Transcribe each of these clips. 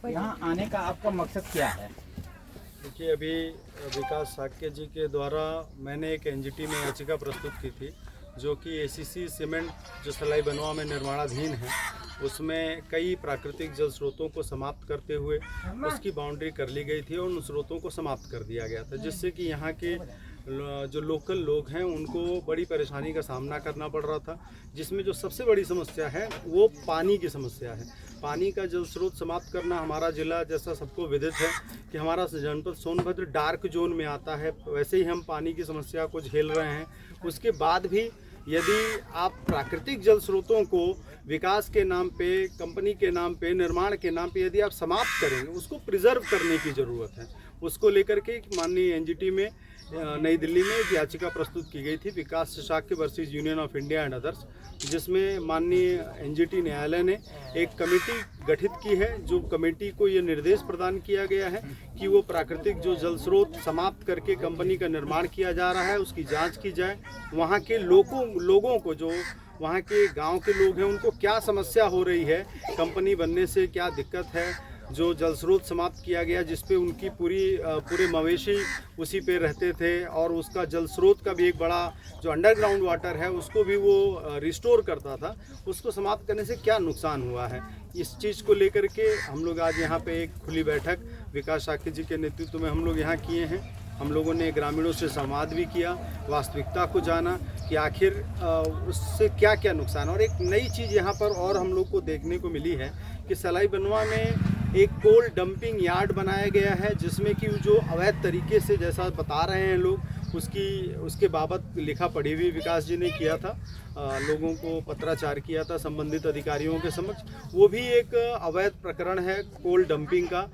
यहाँ आने का आपका मकसद क्या है? देखिए, अभी विकास साक्य जी के द्वारा मैंने एक एनजीटी में याचिका प्रस्तुत की थी, जो कि एसीसी सीमेंट जो सलाई बनवा में निर्माणाधीन है, उसमें कई प्राकृतिक जल स्रोतों को समाप्त करते हुए उसकी बाउंड्री कर ली गई थी और उन स्रोतों को समाप्त कर दिया गया था, जिससे कि यहाँ के जो लोकल लोग हैं उनको बड़ी परेशानी का सामना करना पड़ रहा था। जिसमें जो सबसे बड़ी समस्या है वो पानी की समस्या है। पानी का जल स्रोत समाप्त करना, हमारा ज़िला जैसा सबको विदित है कि हमारा जनपद सोनभद्र डार्क जोन में आता है, वैसे ही हम पानी की समस्या को झेल रहे हैं। उसके बाद भी यदि आप प्राकृतिक जल स्रोतों को विकास के नाम पे, कंपनी के नाम पे, निर्माण के नाम पे यदि आप समाप्त करेंगे, उसको प्रिजर्व करने की ज़रूरत है। उसको लेकर के माननीय एनजीटी में नई दिल्ली में एक याचिका प्रस्तुत की गई थी, Vikas Shakya versus union of India and others, जिसमें माननीय एनजीटी न्यायालय ने एक कमेटी गठित की है। जो कमेटी को ये निर्देश प्रदान किया गया है कि वो प्राकृतिक जो जल स्रोत समाप्त करके कंपनी का निर्माण किया जा रहा है उसकी जांच की जाए। वहाँ के लोगों को, जो वहाँ के गांव के लोग हैं, उनको क्या समस्या हो रही है, कंपनी बनने से क्या दिक्कत है, जो जल स्रोत समाप्त किया गया जिस पे उनकी पूरे मवेशी उसी पे रहते थे, और उसका जल स्रोत का भी एक बड़ा जो अंडरग्राउंड वाटर है उसको भी वो रिस्टोर करता था, उसको समाप्त करने से क्या नुकसान हुआ है, इस चीज़ को लेकर के हम लोग आज यहाँ पे एक खुली बैठक विकास साक्य जी के नेतृत्व में हम लोग यहाँ किए हैं। हम लोगों ने ग्रामीणों से संवाद भी किया, वास्तविकता को जाना कि आखिर उससे क्या क्या नुकसान। और एक नई चीज़ यहाँ पर और हम लोग को देखने को मिली है कि सलाई बनवा में एक कोल डंपिंग यार्ड बनाया गया है, जिसमें कि जो अवैध तरीके से, जैसा बता रहे हैं लोग, उसके बाबत लिखा पढ़ी भी विकास जी ने किया था, लोगों को पत्राचार किया था संबंधित अधिकारियों के समक्ष। वो भी एक अवैध प्रकरण है कोल डंपिंग का,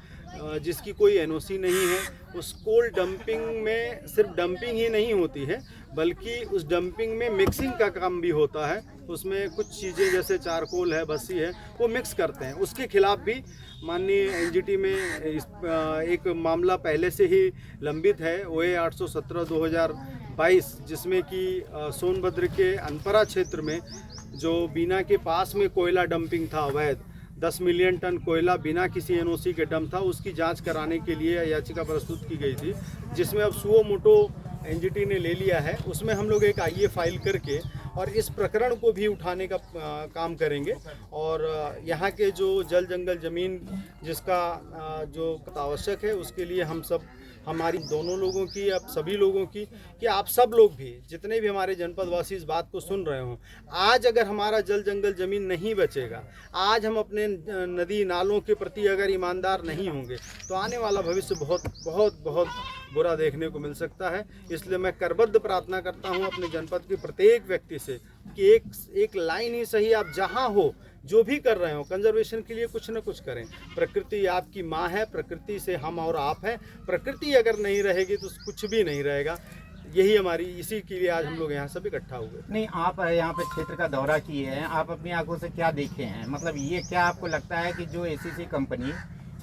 जिसकी कोई एनओसी नहीं है। उस कोल डंपिंग में सिर्फ डंपिंग ही नहीं होती है, बल्कि उस डंपिंग में मिक्सिंग का काम भी होता है। उसमें कुछ चीज़ें जैसे चारकोल है, बस्सी है, वो मिक्स करते हैं। उसके खिलाफ भी माननीय एनजीटी में एक मामला पहले से ही लंबित है, OA 817/2022, जिसमें कि सोनभद्र के अनपरा क्षेत्र में जो बीना के पास में कोयला डंपिंग था अवैध, 10 मिलियन टन कोयला बिना किसी एनओसी के डंप था, उसकी जांच कराने के लिए याचिका प्रस्तुत की गई थी, जिसमें अब सुओ मोटो एनजीटी ने ले लिया है। उसमें हम लोग एक आईए फाइल करके और इस प्रकरण को भी उठाने का काम करेंगे, और यहाँ के जो जल जंगल ज़मीन जिसका जो आवश्यक है, उसके लिए हम सब, हमारी दोनों लोगों की, अब सभी लोगों की, कि आप सब लोग भी, जितने भी हमारे जनपदवासी इस बात को सुन रहे हों, आज अगर हमारा जल जंगल ज़मीन नहीं बचेगा, आज हम अपने नदी नालों के प्रति अगर ईमानदार नहीं होंगे, तो आने वाला भविष्य बहुत बहुत बहुत बुरा देखने को मिल सकता है। इसलिए मैं करबद्ध प्रार्थना करता हूं अपने जनपद के प्रत्येक व्यक्ति से कि एक लाइन ही सही, आप जहां हो, जो भी कर रहे हो, कंजर्वेशन के लिए कुछ न कुछ करें। प्रकृति आपकी माँ है, प्रकृति से हम और आप हैं। प्रकृति अगर नहीं रहेगी तो कुछ भी नहीं रहेगा। यही हमारी, इसी के लिए आज हम लोग यहाँ सब इकट्ठा हुए। नहीं, आप यहाँ पे क्षेत्र का दौरा किए हैं, आप अपनी आंखों से क्या देखे हैं? मतलब ये क्या आपको लगता है कि जो एसीसी कंपनी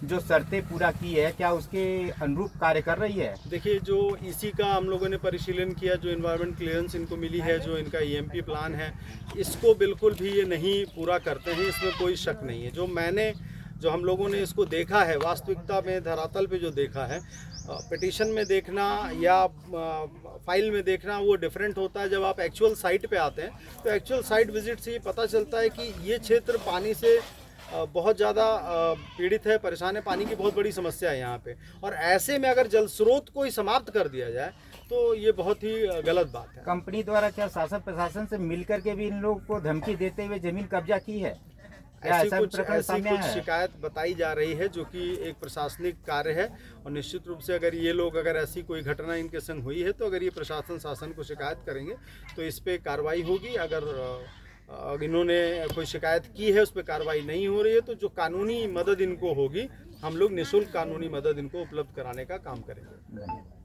जो शर्तें पूरा की है, क्या उसके अनुरूप कार्य कर रही है? देखिए, जो इसी का हम लोगों ने परिशीलन किया, जो एनवायरनमेंट क्लियरेंस इनको मिली है, जो इनका ईएमपी प्लान है, इसको बिल्कुल भी ये नहीं पूरा करते हैं, इसमें कोई शक नहीं है। जो हम लोगों ने इसको देखा है, वास्तविकता में धरातल पे जो देखा है, पिटीशन में देखना या फाइल में देखना वो डिफरेंट होता है। जब आप एक्चुअल साइट पे आते हैं तो एक्चुअल साइट विजिट से ये पता चलता है कि ये क्षेत्र पानी से बहुत ज़्यादा पीड़ित है, परेशान है, पानी की बहुत बड़ी समस्या है यहाँ पे। और ऐसे में अगर जल स्रोत को ही समाप्त कर दिया जाए तो ये बहुत ही गलत बात है। कंपनी द्वारा क्या शासन प्रशासन से मिलकर के भी इन लोगों को धमकी देते हुए जमीन कब्जा की है? ऐसी कुछ शिकायत बताई जा रही है, जो कि एक प्रशासनिक कार्य है, और निश्चित रूप से अगर ऐसी कोई घटना इनके संग हुई है तो अगर ये प्रशासन शासन को शिकायत करेंगे तो इस पे कार्रवाई होगी। अगर इन्होंने कोई शिकायत की है, उस पर कार्रवाई नहीं हो रही है, तो जो कानूनी मदद इनको होगी, हम लोग निःशुल्क कानूनी मदद इनको उपलब्ध कराने का काम करेंगे।